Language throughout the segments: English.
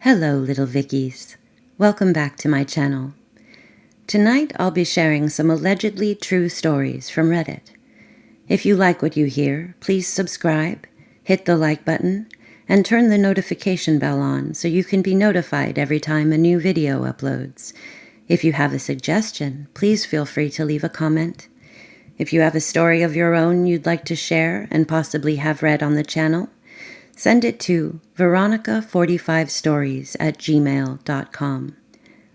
Hello, little Vickies. Welcome back to my channel. Tonight I'll be sharing some allegedly true stories from Reddit. If you like what you hear, please subscribe, hit the like button, and turn the notification bell on so you can be notified every time a new video uploads. If you have a suggestion, please feel free to leave a comment. If you have a story of your own you'd like to share and possibly have read on the channel, send it to veronica45stories@gmail.com.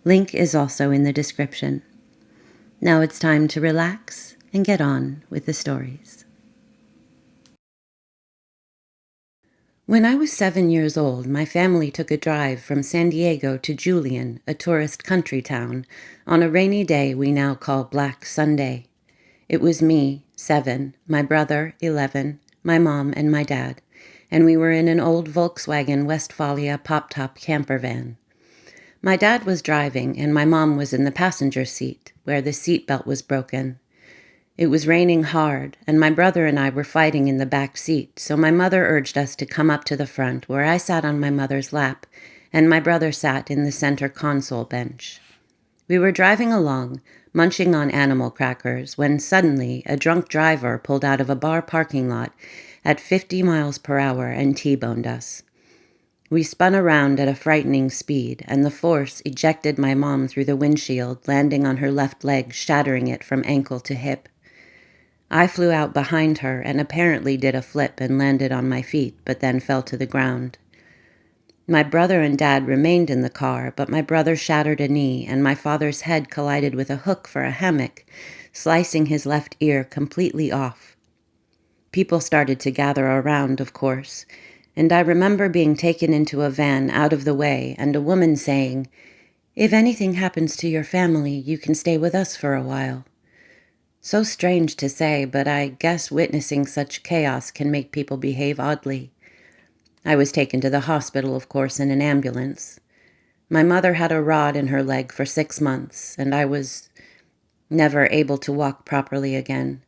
Link is also in the description. Now it's time to relax and get on with the stories. When I was 7 years old, my family took a drive from San Diego to Julian, a tourist country town, on a rainy day we now call Black Sunday. It was me, 7, my brother, 11, my mom, and my dad, and we were in an old Volkswagen Westfalia pop-top camper van. My dad was driving, and my mom was in the passenger seat, where the seatbelt was broken. It was raining hard, and my brother and I were fighting in the back seat, so my mother urged us to come up to the front, where I sat on my mother's lap, and my brother sat in the center console bench. We were driving along, munching on animal crackers, when suddenly a drunk driver pulled out of a bar parking lot at 50 miles per hour and T-boned us. We spun around at a frightening speed, and the force ejected my mom through the windshield, landing on her left leg, shattering it from ankle to hip. I flew out behind her and apparently did a flip and landed on my feet, but then fell to the ground. My brother and dad remained in the car, but my brother shattered a knee, and my father's head collided with a hook for a hammock, slicing his left ear completely off. People started to gather around, of course, and I remember being taken into a van out of the way and a woman saying, "If anything happens to your family, you can stay with us for a while." So strange to say, but I guess witnessing such chaos can make people behave oddly. I was taken to the hospital, of course, in an ambulance. My mother had a rod in her leg for 6 months, and I was never able to walk properly again.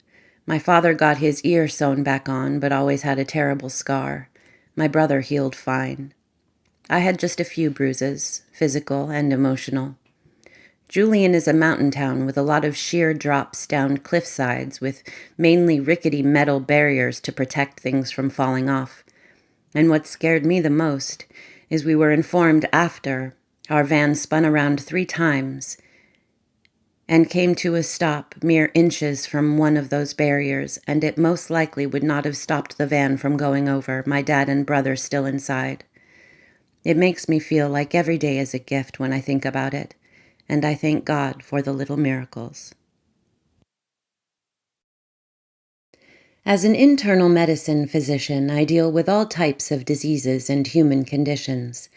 My father got his ear sewn back on, but always had a terrible scar. My brother healed fine. I had just a few bruises, physical and emotional. Julian is a mountain town with a lot of sheer drops down cliff sides with mainly rickety metal barriers to protect things from falling off. And what scared me the most is we were informed after our van spun around 3 times and came to a stop mere inches from one of those barriers, and it most likely would not have stopped the van from going over, my dad and brother still inside. It makes me feel like every day is a gift when I think about it, and I thank God for the little miracles. As an internal medicine physician, I deal with all types of diseases and human conditions.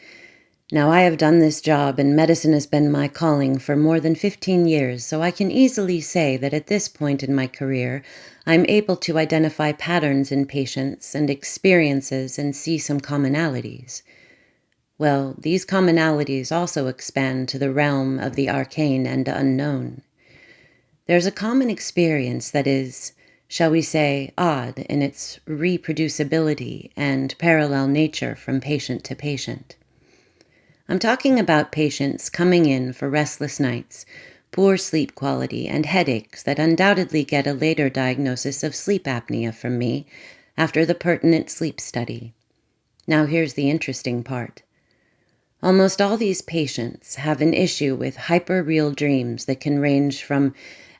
Now, I have done this job, and medicine has been my calling for more than 15 years, so I can easily say that at this point in my career, I'm able to identify patterns in patients and experiences and see some commonalities. Well, these commonalities also expand to the realm of the arcane and unknown. There's a common experience that is, shall we say, odd in its reproducibility and parallel nature from patient to patient. I'm talking about patients coming in for restless nights, poor sleep quality, and headaches that undoubtedly get a later diagnosis of sleep apnea from me after the pertinent sleep study. Now here's the interesting part. Almost all these patients have an issue with hyper-real dreams that can range from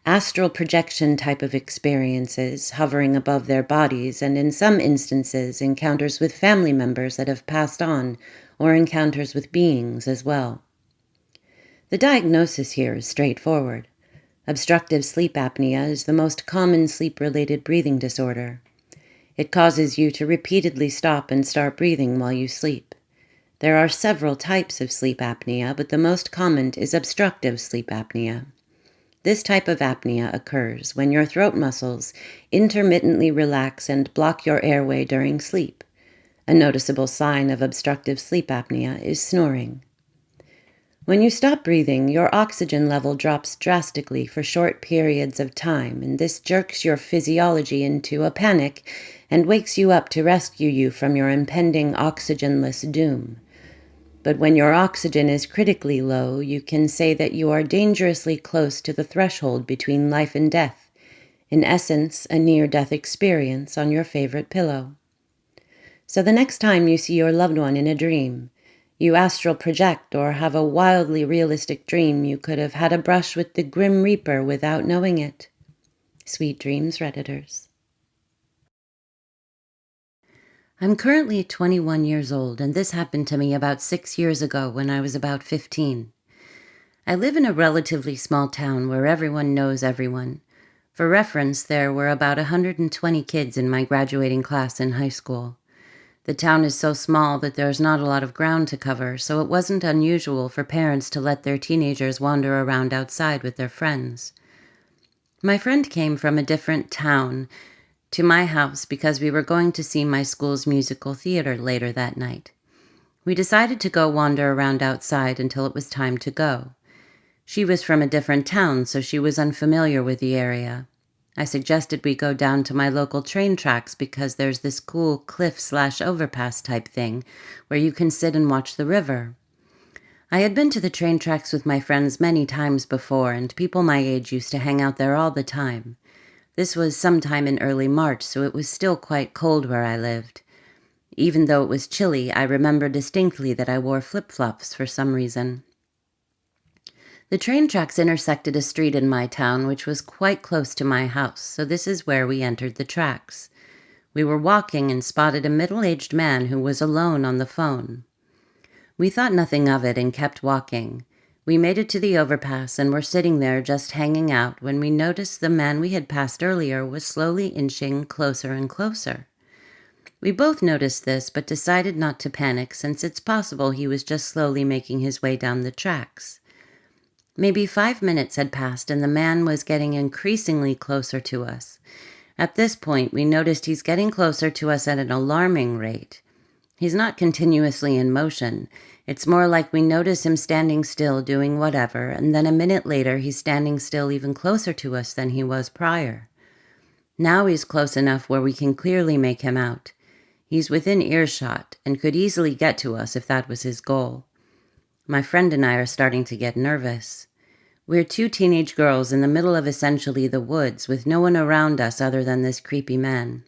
astral projection type of experiences hovering above their bodies, and in some instances encounters with family members that have passed on, or encounters with beings as well. The diagnosis here is straightforward. Obstructive sleep apnea is the most common sleep-related breathing disorder. It causes you to repeatedly stop and start breathing while you sleep. There are several types of sleep apnea, but the most common is obstructive sleep apnea. This type of apnea occurs when your throat muscles intermittently relax and block your airway during sleep. A noticeable sign of obstructive sleep apnea is snoring. When you stop breathing, your oxygen level drops drastically for short periods of time, and this jerks your physiology into a panic and wakes you up to rescue you from your impending oxygenless doom. But when your oxygen is critically low, you can say that you are dangerously close to the threshold between life and death, in essence, a near-death experience on your favorite pillow. So the next time you see your loved one in a dream, you astral project or have a wildly realistic dream, you could have had a brush with the Grim Reaper without knowing it. Sweet dreams, Redditors. I'm currently 21 years old, and this happened to me about 6 years ago when I was about 15. I live in a relatively small town where everyone knows everyone. For reference, there were about 120 kids in my graduating class in high school. The town is so small that there's not a lot of ground to cover, so it wasn't unusual for parents to let their teenagers wander around outside with their friends. My friend came from a different town to my house because we were going to see my school's musical theater later that night. We decided to go wander around outside until it was time to go. She was from a different town, so she was unfamiliar with the area. I suggested we go down to my local train tracks because there's this cool cliff/overpass type thing where you can sit and watch the river. I had been to the train tracks with my friends many times before, and people my age used to hang out there all the time. This was sometime in early March, so it was still quite cold where I lived. Even though it was chilly, I remember distinctly that I wore flip-flops for some reason. The train tracks intersected a street in my town which was quite close to my house, so this is where we entered the tracks. We were walking and spotted a middle-aged man who was alone on the phone. We thought nothing of it and kept walking. We made it to the overpass and were sitting there just hanging out when we noticed the man we had passed earlier was slowly inching closer and closer. We both noticed this but decided not to panic since it's possible he was just slowly making his way down the tracks. Maybe 5 minutes had passed and the man was getting increasingly closer to us. At this point, we noticed he's getting closer to us at an alarming rate. He's not continuously in motion. It's more like we notice him standing still doing whatever, and then a minute later he's standing still even closer to us than he was prior. Now he's close enough where we can clearly make him out. He's within earshot and could easily get to us if that was his goal. My friend and I are starting to get nervous. We're 2 teenage girls in the middle of essentially the woods with no one around us other than this creepy man.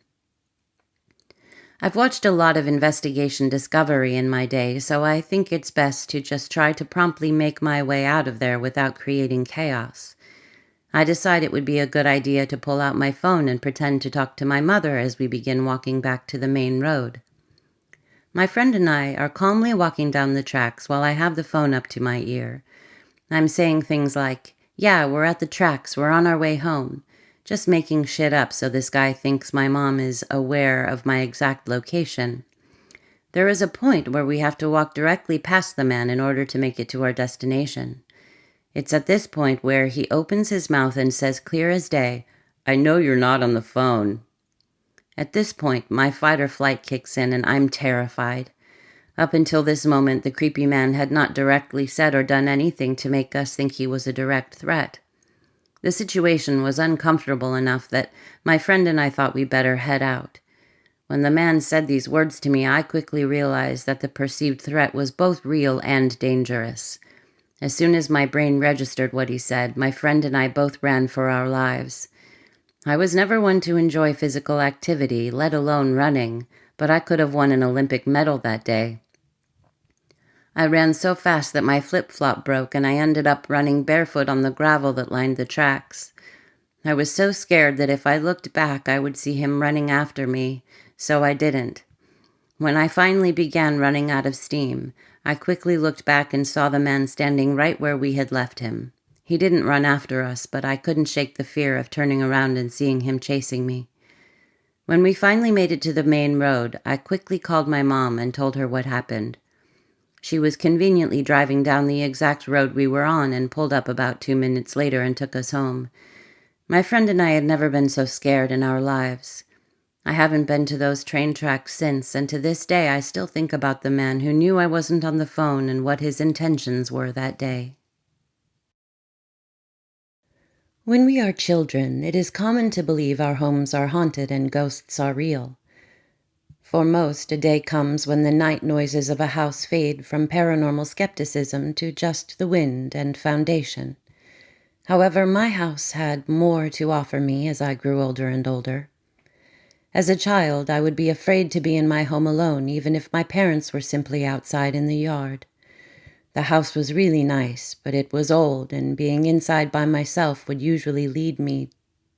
I've watched a lot of investigation Discovery in my day, so I think it's best to just try to promptly make my way out of there without creating chaos. I decide it would be a good idea to pull out my phone and pretend to talk to my mother as we begin walking back to the main road. My friend and I are calmly walking down the tracks while I have the phone up to my ear. I'm saying things like, "Yeah, we're at the tracks, we're on our way home," just making shit up so this guy thinks my mom is aware of my exact location. There is a point where we have to walk directly past the man in order to make it to our destination. It's at this point where he opens his mouth and says clear as day, "I know you're not on the phone." At this point, my fight or flight kicks in and I'm terrified. Up until this moment, the creepy man had not directly said or done anything to make us think he was a direct threat. The situation was uncomfortable enough that my friend and I thought we better head out. When the man said these words to me, I quickly realized that the perceived threat was both real and dangerous. As soon as my brain registered what he said, my friend and I both ran for our lives. I was never one to enjoy physical activity, let alone running, but I could have won an Olympic medal that day. I ran so fast that my flip-flop broke and I ended up running barefoot on the gravel that lined the tracks. I was so scared that if I looked back I would see him running after me, so I didn't. When I finally began running out of steam, I quickly looked back and saw the man standing right where we had left him. He didn't run after us, but I couldn't shake the fear of turning around and seeing him chasing me. When we finally made it to the main road, I quickly called my mom and told her what happened. She was conveniently driving down the exact road we were on and pulled up about 2 minutes later and took us home. My friend and I had never been so scared in our lives. I haven't been to those train tracks since, and to this day I still think about the man who knew I wasn't on the phone and what his intentions were that day. When we are children, it is common to believe our homes are haunted and ghosts are real. For most, a day comes when the night noises of a house fade from paranormal skepticism to just the wind and foundation. However, my house had more to offer me as I grew older and older. As a child, I would be afraid to be in my home alone, even if my parents were simply outside in the yard. The house was really nice, but it was old, and being inside by myself would usually lead me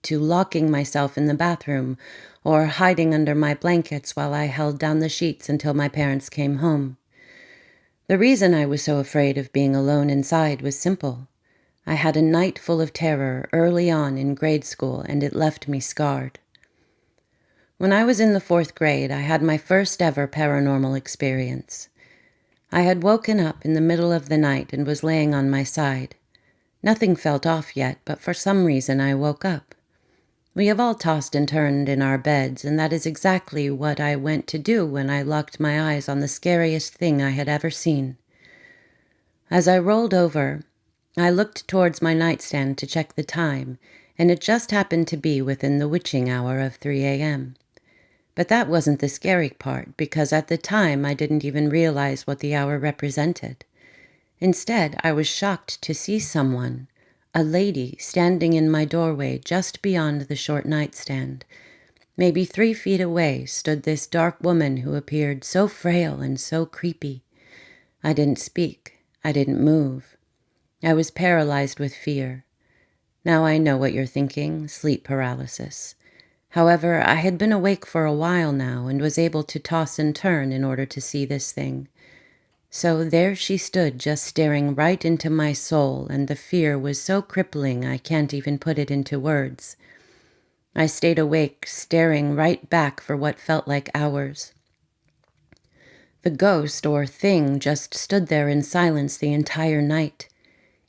to locking myself in the bathroom or hiding under my blankets while I held down the sheets until my parents came home. The reason I was so afraid of being alone inside was simple. I had a night full of terror early on in grade school, and it left me scarred. When I was in the 4th grade, I had my first ever paranormal experience. I had woken up in the middle of the night and was laying on my side. Nothing felt off yet, but for some reason I woke up. We have all tossed and turned in our beds, and that is exactly what I went to do when I locked my eyes on the scariest thing I had ever seen. As I rolled over, I looked towards my nightstand to check the time, and it just happened to be within the witching hour of 3 a.m. But that wasn't the scary part, because at the time I didn't even realize what the hour represented. Instead, I was shocked to see someone, a lady, standing in my doorway just beyond the short nightstand. Maybe 3 feet away stood this dark woman who appeared so frail and so creepy. I didn't speak. I didn't move. I was paralyzed with fear. Now I know what you're thinking, sleep paralysis. However, I had been awake for a while now and was able to toss and turn in order to see this thing. So there she stood, just staring right into my soul, and the fear was so crippling I can't even put it into words. I stayed awake, staring right back for what felt like hours. The ghost or thing just stood there in silence the entire night.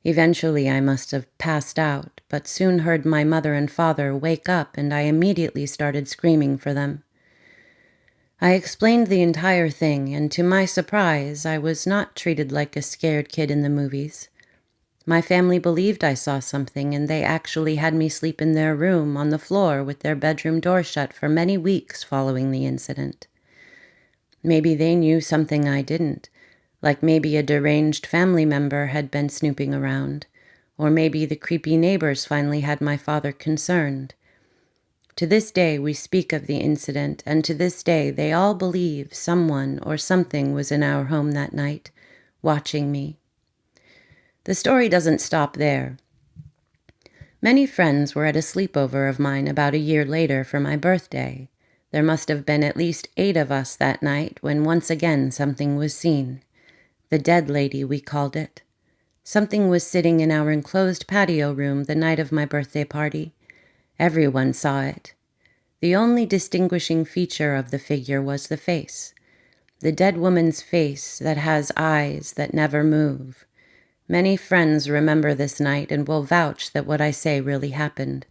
Eventually I must have passed out, but soon heard my mother and father wake up, and I immediately started screaming for them. I explained the entire thing, and to my surprise, I was not treated like a scared kid in the movies. My family believed I saw something, and they actually had me sleep in their room on the floor with their bedroom door shut for many weeks following the incident. Maybe they knew something I didn't. Like maybe a deranged family member had been snooping around, or maybe the creepy neighbors finally had my father concerned. To this day we speak of the incident, and to this day they all believe someone or something was in our home that night, watching me. The story doesn't stop there. Many friends were at a sleepover of mine about a year later for my birthday. There must have been at least 8 of us that night when once again something was seen. The dead lady, we called it. Something was sitting in our enclosed patio room the night of my birthday party. Everyone saw it. The only distinguishing feature of the figure was the face. The dead woman's face that has eyes that never move. Many friends remember this night and will vouch that what I say really happened.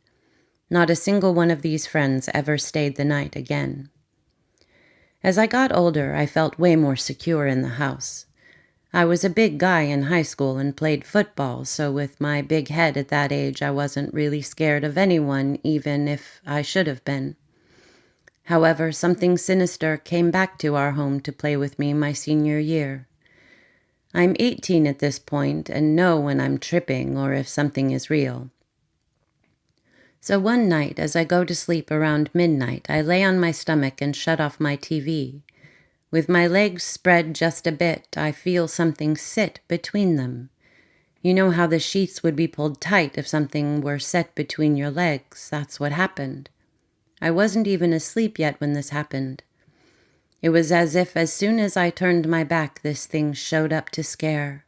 Not a single one of these friends ever stayed the night again. As I got older, I felt way more secure in the house. I was a big guy in high school and played football, so with my big head at that age, I wasn't really scared of anyone, even if I should have been. However, something sinister came back to our home to play with me my senior year. I'm 18 at this point and know when I'm tripping or if something is real. So one night, as I go to sleep around midnight, I lay on my stomach and shut off my TV. With my legs spread just a bit, I feel something sit between them. You know how the sheets would be pulled tight if something were set between your legs? That's what happened. I wasn't even asleep yet when this happened. It was as if as soon as I turned my back, this thing showed up to scare.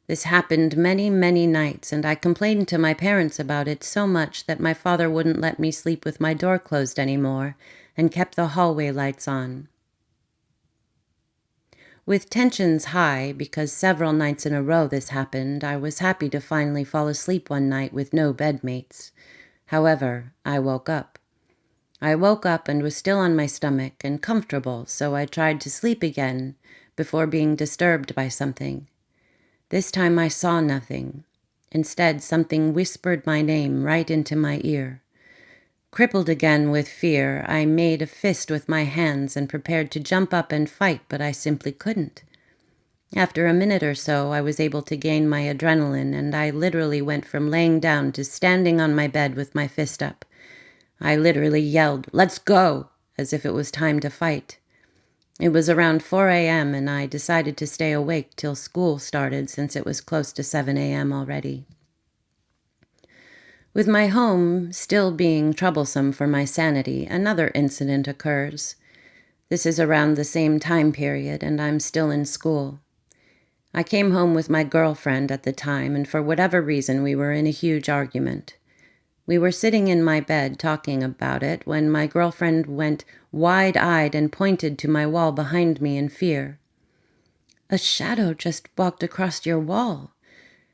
This happened many, many nights, and I complained to my parents about it so much that my father wouldn't let me sleep with my door closed anymore and kept the hallway lights on. With tensions high, because several nights in a row this happened, I was happy to finally fall asleep one night with no bedmates. However, I woke up. I woke up and was still on my stomach and comfortable, so I tried to sleep again before being disturbed by something. This time I saw nothing. Instead, something whispered my name right into my ear. Crippled again with fear, I made a fist with my hands and prepared to jump up and fight, but I simply couldn't. After a minute or so, I was able to gain my adrenaline, and I literally went from laying down to standing on my bed with my fist up. I literally yelled, "Let's go!" as if it was time to fight. It was around 4 a.m., and I decided to stay awake till school started since it was close to 7 a.m. already. With my home still being troublesome for my sanity, another incident occurs. This is around the same time period, and I'm still in school. I came home with my girlfriend at the time, and for whatever reason, we were in a huge argument. We were sitting in my bed talking about it when my girlfriend went wide-eyed and pointed to my wall behind me in fear. "A shadow just walked across your wall."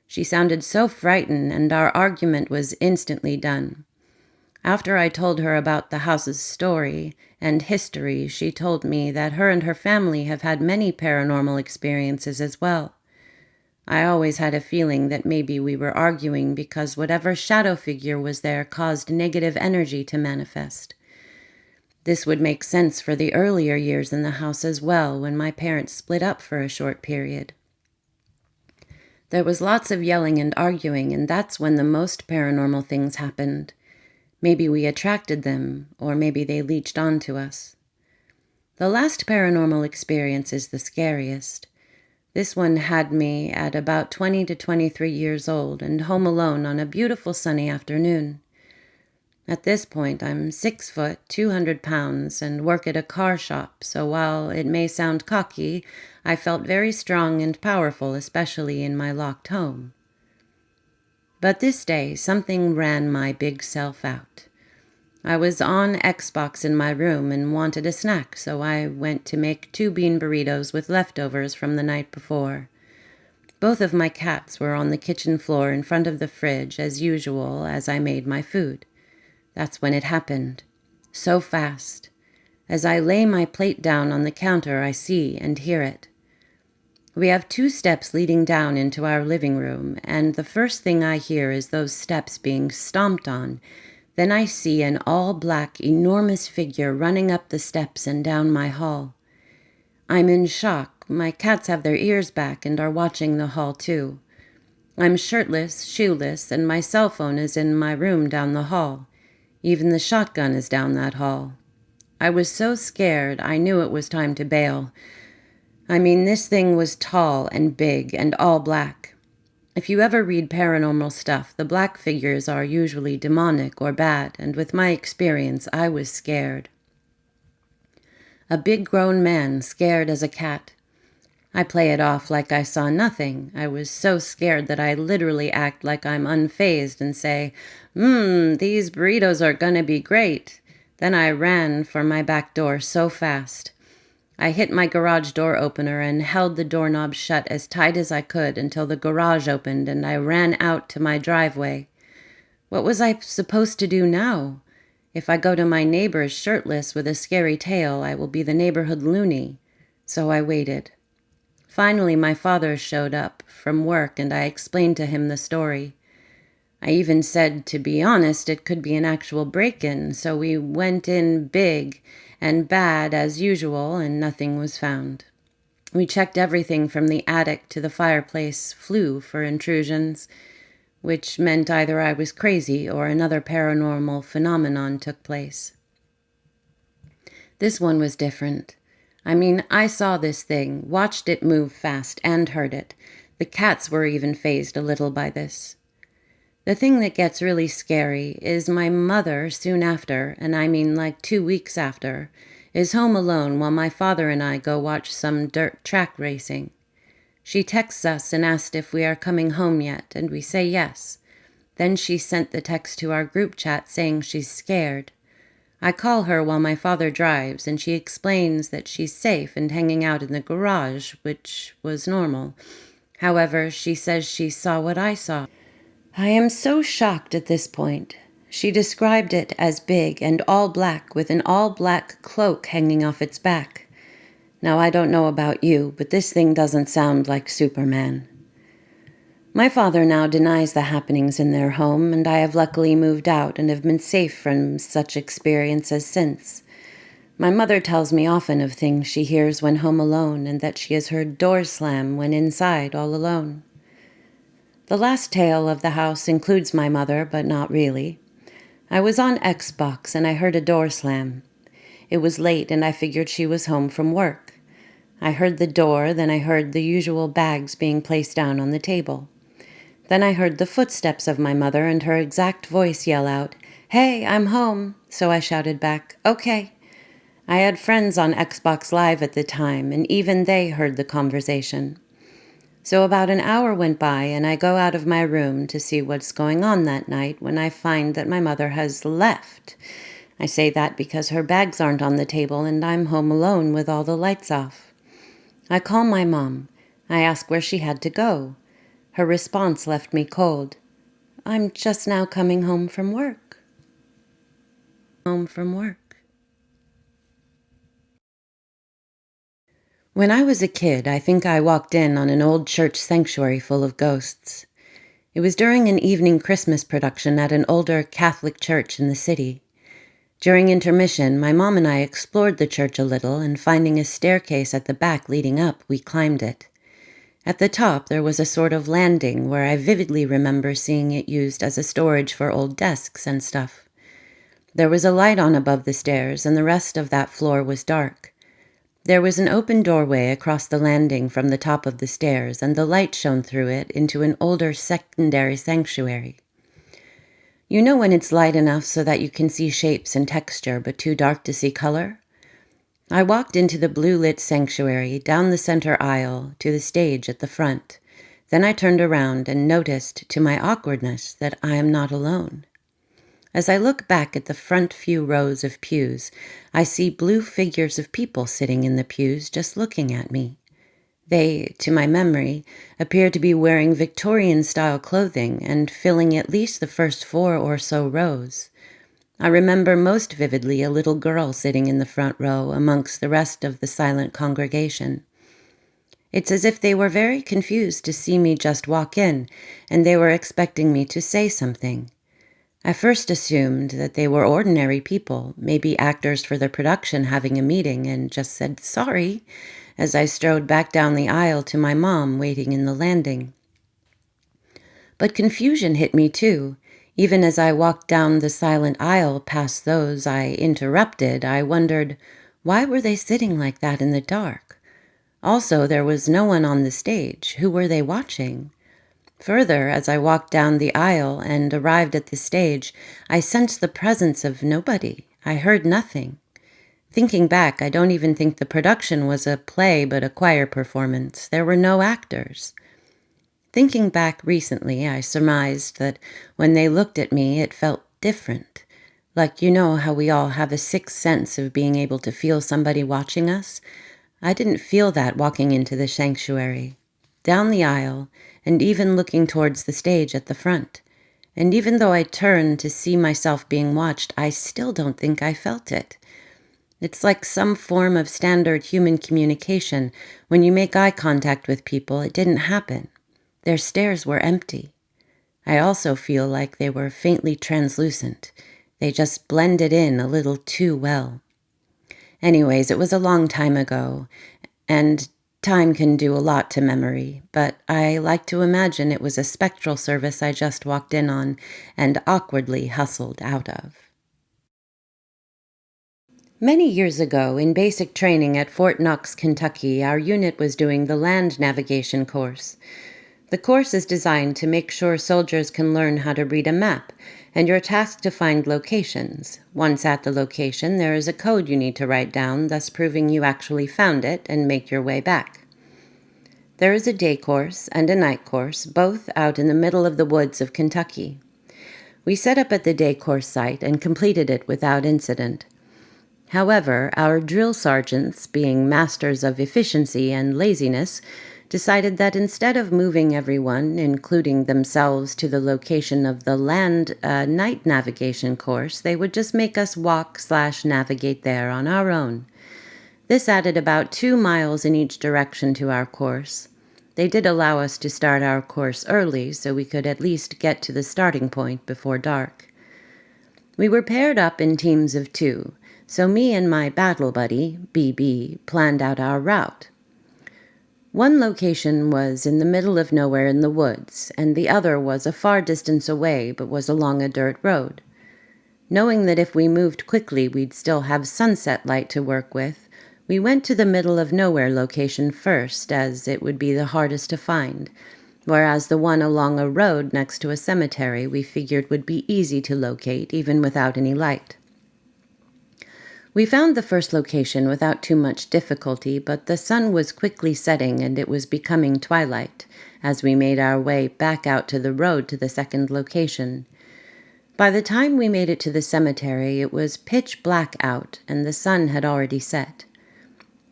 She sounded so frightened, and our argument was instantly done. After I told her about the house's story and history, she told me that her and her family have had many paranormal experiences as well. I always had a feeling that maybe we were arguing because whatever shadow figure was there caused negative energy to manifest. This would make sense for the earlier years in the house as well, when my parents split up for a short period. There was lots of yelling and arguing, and that's when the most paranormal things happened. Maybe we attracted them, or maybe they leached onto us. The last paranormal experience is the scariest. This one had me at about 20 to 23 years old and home alone on a beautiful sunny afternoon. At this point, I'm 6 foot, 200 pounds, and work at a car shop, so while it may sound cocky, I felt very strong and powerful, especially in my locked home. But this day, something ran my big self out. I was on Xbox in my room and wanted a snack, so I went to make 2 bean burritos with leftovers from the night before. Both of my cats were on the kitchen floor in front of the fridge, as usual, as I made my food. That's when it happened. So fast. As I lay my plate down on the counter, I see and hear it. We have 2 steps leading down into our living room, and the first thing I hear is those steps being stomped on. Then I see an all-black, enormous figure running up the steps and down my hall. I'm in shock. My cats have their ears back and are watching the hall too. I'm shirtless, shoeless, and my cell phone is in my room down the hall. Even the shotgun is down that hall. I was so scared I knew it was time to bail. I mean, this thing was tall and big and all black. If you ever read paranormal stuff, the black figures are usually demonic or bad, and with my experience, I was scared. A big grown man, scared as a cat. I play it off like I saw nothing. I was so scared that I literally act like I'm unfazed and say, these burritos are gonna be great. Then I ran for my back door so fast. I hit my garage door opener and held the doorknob shut as tight as I could until the garage opened and I ran out to my driveway. What was I supposed to do now? If I go to my neighbors shirtless with a scary tale, I will be the neighborhood loony. So I waited. Finally, my father showed up from work, and I explained to him the story. I even said, to be honest, it could be an actual break-in, so we went in big and bad as usual, and nothing was found. We checked everything from the attic to the fireplace flue for intrusions, which meant either I was crazy or another paranormal phenomenon took place. This one was different. I mean, I saw this thing, watched it move fast, and heard it. The cats were even fazed a little by this. The thing that gets really scary is my mother soon after, and I mean like 2 weeks after, is home alone while my father and I go watch some dirt track racing. She texts us and asked if we are coming home yet, and we say yes. Then she sent the text to our group chat saying she's scared. I call her while my father drives, and she explains that she's safe and hanging out in the garage, which was normal. However, she says she saw what I saw. I am so shocked at this point. She described it as big and all black with an all-black cloak hanging off its back. Now, I don't know about you, but this thing doesn't sound like Superman. My father now denies the happenings in their home, and I have luckily moved out and have been safe from such experiences since. My mother tells me often of things she hears when home alone, and that she has heard doors slam when inside all alone. The last tale of the house includes my mother, but not really. I was on Xbox and I heard a door slam. It was late and I figured she was home from work. I heard the door, then I heard the usual bags being placed down on the table. Then I heard the footsteps of my mother and her exact voice yell out, "Hey, I'm home," so I shouted back, "Okay." I had friends on Xbox Live at the time, and even they heard the conversation. So about an hour went by, and I go out of my room to see what's going on that night when I find that my mother has left. I say that because her bags aren't on the table and I'm home alone with all the lights off. I call my mom. I ask where she had to go. Her response left me cold. "I'm just now coming home from work." Home from work. When I was a kid, I think I walked in on an old church sanctuary full of ghosts. It was during an evening Christmas production at an older Catholic church in the city. During intermission, my mom and I explored the church a little, and finding a staircase at the back leading up, we climbed it. At the top, there was a sort of landing where I vividly remember seeing it used as a storage for old desks and stuff. There was a light on above the stairs, and the rest of that floor was dark. There was an open doorway across the landing from the top of the stairs, and the light shone through it into an older secondary sanctuary. You know when it's light enough so that you can see shapes and texture, but too dark to see color? I walked into the blue-lit sanctuary, down the center aisle, to the stage at the front. Then I turned around and noticed, to my awkwardness, that I am not alone. As I look back at the front few rows of pews, I see blue figures of people sitting in the pews just looking at me. They, to my memory, appear to be wearing Victorian-style clothing and filling at least the first 4 or so rows. I remember most vividly a little girl sitting in the front row amongst the rest of the silent congregation. It's as if they were very confused to see me just walk in, and they were expecting me to say something. I first assumed that they were ordinary people, maybe actors for the production having a meeting, and just said sorry as I strode back down the aisle to my mom waiting in the landing. But confusion hit me too. Even as I walked down the silent aisle past those I interrupted, I wondered, why were they sitting like that in the dark? Also, there was no one on the stage. Who were they watching? Further, as I walked down the aisle and arrived at the stage, I sensed the presence of nobody. I heard nothing. Thinking back, I don't even think the production was a play but a choir performance. There were no actors. Thinking back recently, I surmised that when they looked at me, it felt different. Like, you know how we all have a sixth sense of being able to feel somebody watching us? I didn't feel that walking into the sanctuary. Down the aisle, and even looking towards the stage at the front. And even though I turned to see myself being watched, I still don't think I felt it. It's like some form of standard human communication. When you make eye contact with people, it didn't happen. Their stares were empty. I also feel like they were faintly translucent. They just blended in a little too well. Anyways, it was a long time ago, and time can do a lot to memory, but I like to imagine it was a spectral service I just walked in on and awkwardly hustled out of. Many years ago, in basic training at Fort Knox, Kentucky, our unit was doing the land navigation course. The course is designed to make sure soldiers can learn how to read a map, and you're tasked to find locations. Once at the location, there is a code you need to write down, thus proving you actually found it and make your way back. There is a day course and a night course, both out in the middle of the woods of Kentucky. We set up at the day course site and completed it without incident. However, our drill sergeants, being masters of efficiency and laziness, decided that instead of moving everyone, including themselves, to the location of the land night navigation course, they would just make us walk/navigate there on our own. This added about 2 miles in each direction to our course. They did allow us to start our course early so we could at least get to the starting point before dark. We were paired up in teams of 2, so me and my battle buddy, BB, planned out our route. One location was in the middle of nowhere in the woods, and the other was a far distance away but was along a dirt road. Knowing that if we moved quickly we'd still have sunset light to work with, we went to the middle of nowhere location first, as it would be the hardest to find, whereas the one along a road next to a cemetery we figured would be easy to locate even without any light. We found the first location without too much difficulty, but the sun was quickly setting and it was becoming twilight as we made our way back out to the road to the second location. By the time we made it to the cemetery, it was pitch black out and the sun had already set.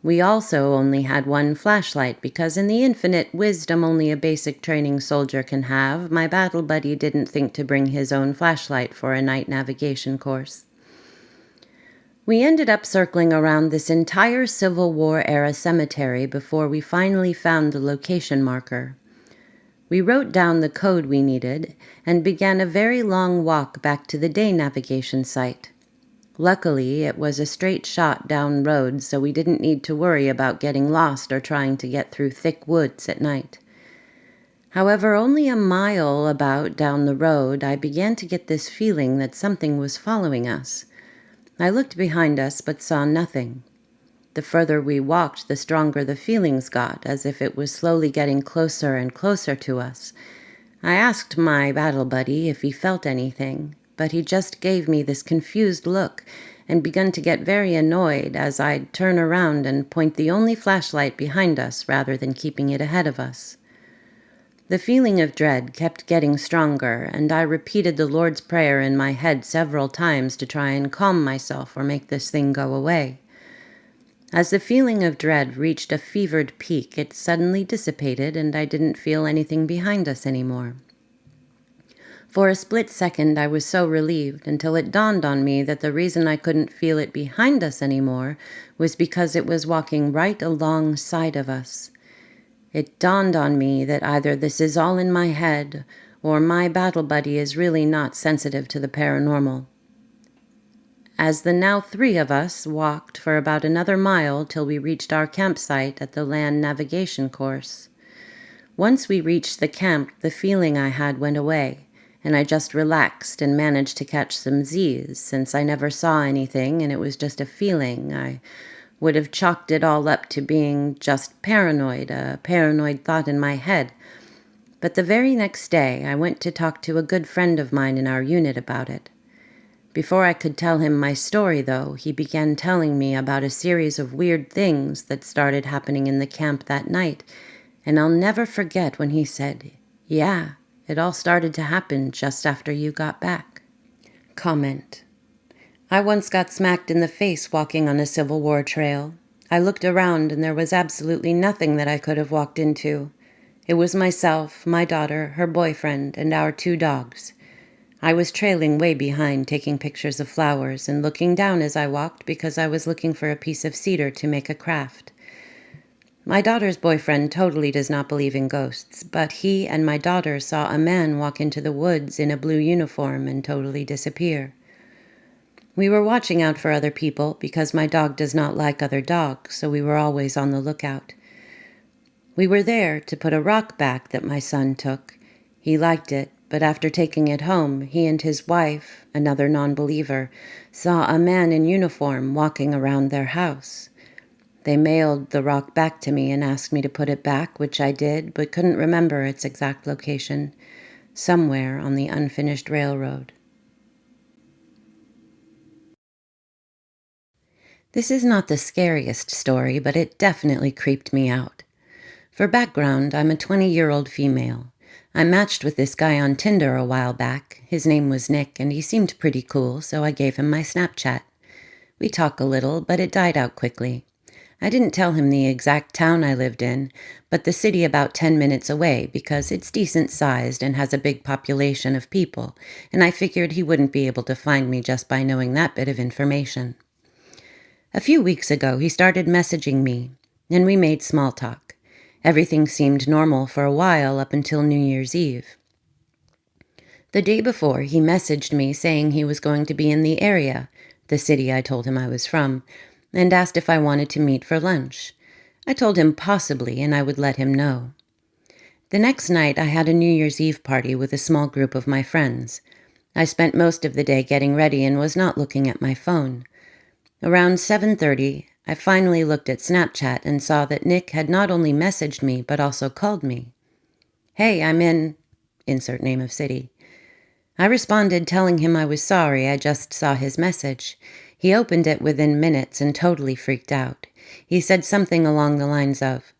We also only had one flashlight because in the infinite wisdom only a basic training soldier can have, my battle buddy didn't think to bring his own flashlight for a night navigation course. We ended up circling around this entire Civil War-era cemetery before we finally found the location marker. We wrote down the code we needed and began a very long walk back to the day navigation site. Luckily, it was a straight shot down road, so we didn't need to worry about getting lost or trying to get through thick woods at night. However, only a mile about down the road, I began to get this feeling that something was following us. I looked behind us but saw nothing. The further we walked, the stronger the feelings got, as if it was slowly getting closer and closer to us. I asked my battle buddy if he felt anything, but he just gave me this confused look and began to get very annoyed as I'd turn around and point the only flashlight behind us rather than keeping it ahead of us. The feeling of dread kept getting stronger, and I repeated the Lord's Prayer in my head several times to try and calm myself or make this thing go away. As the feeling of dread reached a fevered peak, it suddenly dissipated and I didn't feel anything behind us anymore. For a split second I was so relieved until it dawned on me that the reason I couldn't feel it behind us anymore was because it was walking right alongside of us. It dawned on me that either this is all in my head or my battle buddy is really not sensitive to the paranormal. As the now 3 of us walked for about another mile till we reached our campsite at the land navigation course. Once we reached the camp, the feeling I had went away, and I just relaxed and managed to catch some Z's, since I never saw anything and it was just a feeling. I would have chalked it all up to being just paranoid, a paranoid thought in my head. But the very next day, I went to talk to a good friend of mine in our unit about it. Before I could tell him my story, though, he began telling me about a series of weird things that started happening in the camp that night, and I'll never forget when he said, "Yeah, it all started to happen just after you got back." Comment. I once got smacked in the face walking on a Civil War trail. I looked around and there was absolutely nothing that I could have walked into. It was myself, my daughter, her boyfriend, and our 2 dogs. I was trailing way behind, taking pictures of flowers and looking down as I walked because I was looking for a piece of cedar to make a craft. My daughter's boyfriend totally does not believe in ghosts, but he and my daughter saw a man walk into the woods in a blue uniform and totally disappear. We were watching out for other people because my dog does not like other dogs, so we were always on the lookout. We were there to put a rock back that my son took. He liked it, but after taking it home, he and his wife, another non-believer, saw a man in uniform walking around their house. They mailed the rock back to me and asked me to put it back, which I did, but couldn't remember its exact location, somewhere on the unfinished railroad. This is not the scariest story, but it definitely creeped me out. For background, I'm a 20-year-old female. I matched with this guy on Tinder a while back. His name was Nick, and he seemed pretty cool, so I gave him my Snapchat. We talked a little, but it died out quickly. I didn't tell him the exact town I lived in, but the city about 10 minutes away because it's decent-sized and has a big population of people, and I figured he wouldn't be able to find me just by knowing that bit of information. A few weeks ago, he started messaging me, and we made small talk. Everything seemed normal for a while up until New Year's Eve. The day before, he messaged me saying he was going to be in the area, the city I told him I was from, and asked if I wanted to meet for lunch. I told him possibly, and I would let him know. The next night, I had a New Year's Eve party with a small group of my friends. I spent most of the day getting ready and was not looking at my phone. Around 7:30, I finally looked at Snapchat and saw that Nick had not only messaged me, but also called me. "Hey, I'm in," insert name of city. I responded telling him I was sorry, I just saw his message. He opened it within minutes and totally freaked out. He said something along the lines of,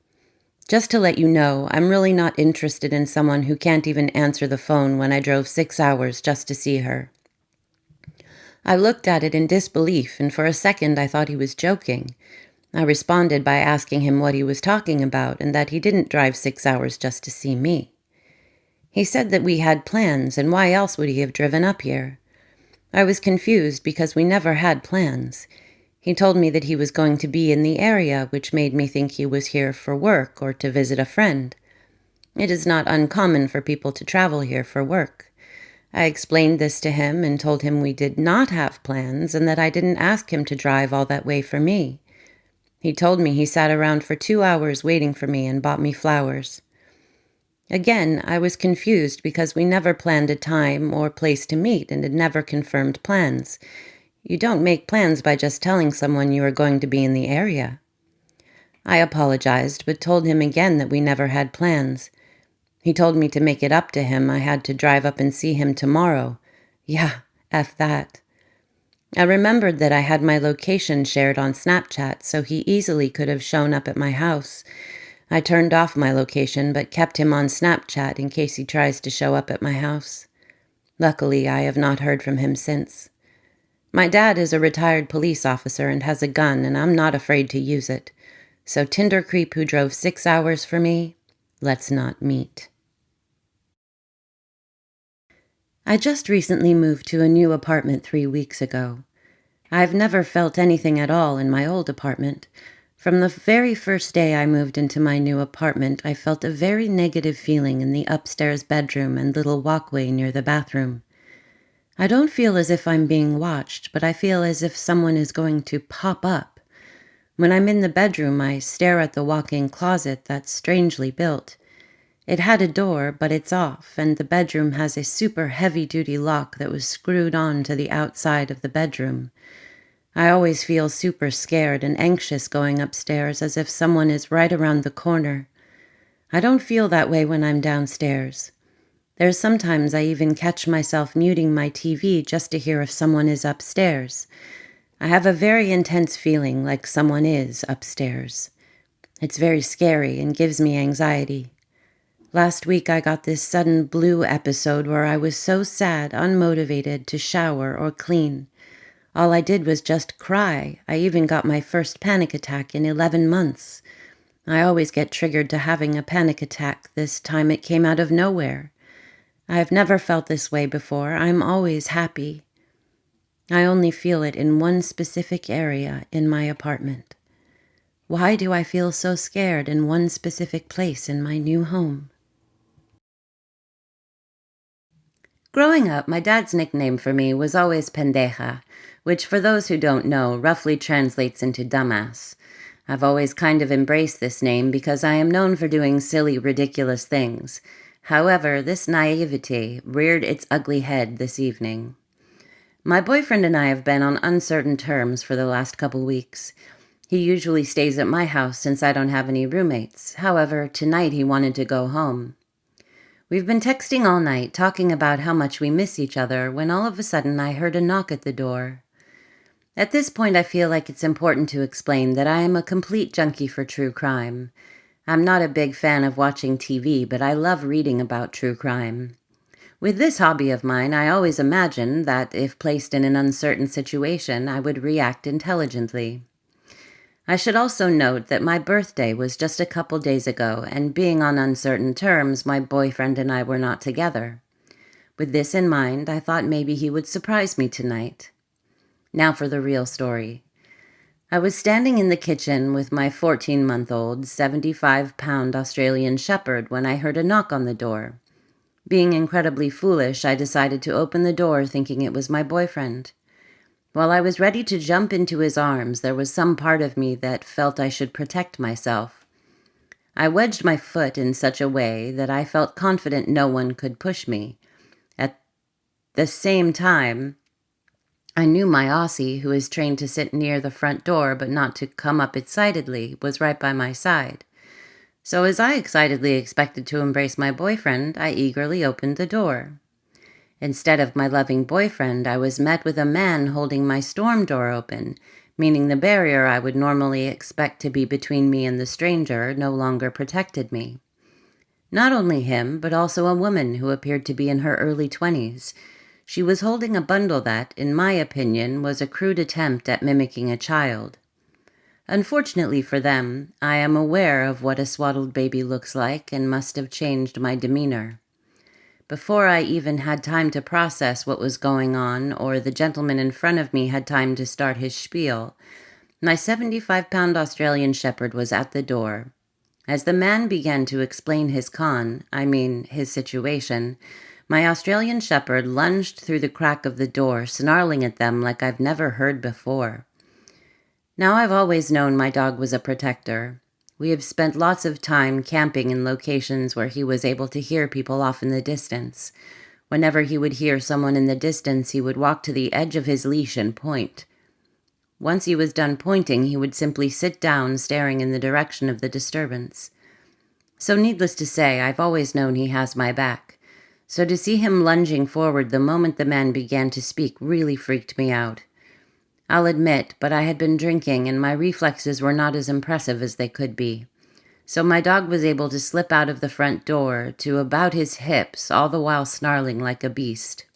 "Just to let you know, I'm really not interested in someone who can't even answer the phone when I drove 6 hours just to see her." I looked at it in disbelief, and for a second I thought he was joking. I responded by asking him what he was talking about and that he didn't drive 6 hours just to see me. He said that we had plans, and why else would he have driven up here? I was confused because we never had plans. He told me that he was going to be in the area, which made me think he was here for work or to visit a friend. It is not uncommon for people to travel here for work. I explained this to him and told him we did not have plans and that I didn't ask him to drive all that way for me. He told me he sat around for 2 hours waiting for me and bought me flowers. Again, I was confused because we never planned a time or place to meet and had never confirmed plans. You don't make plans by just telling someone you are going to be in the area. I apologized, but told him again that we never had plans. He told me to make it up to him. I had to drive up and see him tomorrow. Yeah, F that. I remembered that I had my location shared on Snapchat, so he easily could have shown up at my house. I turned off my location, but kept him on Snapchat in case he tries to show up at my house. Luckily, I have not heard from him since. My dad is a retired police officer and has a gun, and I'm not afraid to use it. So Tinder creep who drove 6 hours for me, let's not meet. I just recently moved to a new apartment 3 weeks ago. I've never felt anything at all in my old apartment. From the very first day I moved into my new apartment, I felt a very negative feeling in the upstairs bedroom and little walkway near the bathroom. I don't feel as if I'm being watched, but I feel as if someone is going to pop up. When I'm in the bedroom, I stare at the walk-in closet that's strangely built. It had a door, but it's off, and the bedroom has a super heavy-duty lock that was screwed on to the outside of the bedroom. I always feel super scared and anxious going upstairs, as if someone is right around the corner. I don't feel that way when I'm downstairs. There's sometimes I even catch myself muting my TV just to hear if someone is upstairs. I have a very intense feeling like someone is upstairs. It's very scary and gives me anxiety. Last week I got this sudden blue episode where I was so sad, unmotivated to shower or clean. All I did was just cry. I even got my first panic attack in 11 months. I always get triggered to having a panic attack. This time it came out of nowhere. I've never felt this way before. I'm always happy. I only feel it in one specific area in my apartment. Why do I feel so scared in one specific place in my new home? Growing up, my dad's nickname for me was always pendeja, which for those who don't know, roughly translates into dumbass. I've always kind of embraced this name because I am known for doing silly, ridiculous things. However, this naivete reared its ugly head this evening. My boyfriend and I have been on uncertain terms for the last couple weeks. He usually stays at my house since I don't have any roommates. However, tonight he wanted to go home. We've been texting all night, talking about how much we miss each other, when all of a sudden I heard a knock at the door. At this point, I feel like it's important to explain that I am a complete junkie for true crime. I'm not a big fan of watching TV, but I love reading about true crime. With this hobby of mine, I always imagine that if placed in an uncertain situation, I would react intelligently. I should also note that my birthday was just a couple days ago, and being on uncertain terms, my boyfriend and I were not together. With this in mind, I thought maybe he would surprise me tonight. Now for the real story. I was standing in the kitchen with my 14-month-old, 75-pound Australian Shepherd when I heard a knock on the door. Being incredibly foolish, I decided to open the door thinking it was my boyfriend. While I was ready to jump into his arms, there was some part of me that felt I should protect myself. I wedged my foot in such a way that I felt confident no one could push me. At the same time, I knew my Aussie, who is trained to sit near the front door but not to come up excitedly, was right by my side. So as I excitedly expected to embrace my boyfriend, I eagerly opened the door. Instead of my loving boyfriend, I was met with a man holding my storm door open, meaning the barrier I would normally expect to be between me and the stranger no longer protected me. Not only him, but also a woman who appeared to be in her early 20s. She was holding a bundle that, in my opinion, was a crude attempt at mimicking a child. Unfortunately for them, I am aware of what a swaddled baby looks like and must have changed my demeanor. Before I even had time to process what was going on, or the gentleman in front of me had time to start his spiel, my 75-pound Australian Shepherd was at the door. As the man began to explain his his situation, my Australian Shepherd lunged through the crack of the door, snarling at them like I've never heard before. Now, I've always known my dog was a protector. We have spent lots of time camping in locations where he was able to hear people off in the distance. Whenever he would hear someone in the distance, he would walk to the edge of his leash and point. Once he was done pointing, he would simply sit down, staring in the direction of the disturbance. So needless to say, I've always known he has my back. So to see him lunging forward the moment the man began to speak really freaked me out. I'll admit, but I had been drinking and my reflexes were not as impressive as they could be. So my dog was able to slip out of the front door to about his hips, all the while snarling like a beast.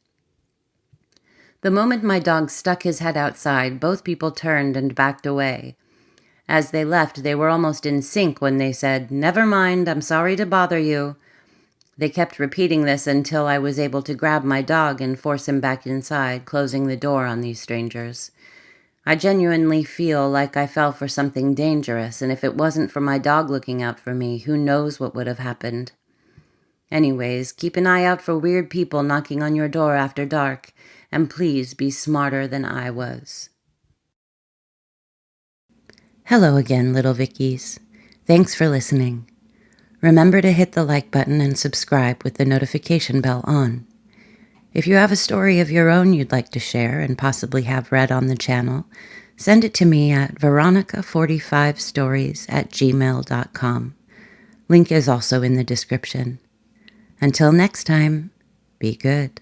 The moment my dog stuck his head outside, both people turned and backed away. As they left, they were almost in sync when they said, "Never mind, I'm sorry to bother you." They kept repeating this until I was able to grab my dog and force him back inside, closing the door on these strangers. I genuinely feel like I fell for something dangerous, and if it wasn't for my dog looking out for me, who knows what would have happened. Anyways, keep an eye out for weird people knocking on your door after dark, and please be smarter than I was. Hello again, little Vickies. Thanks for listening. Remember to hit the like button and subscribe with the notification bell on. If you have a story of your own you'd like to share and possibly have read on the channel, send it to me at veronica45stories@gmail.com. Link is also in the description. Until next time, be good.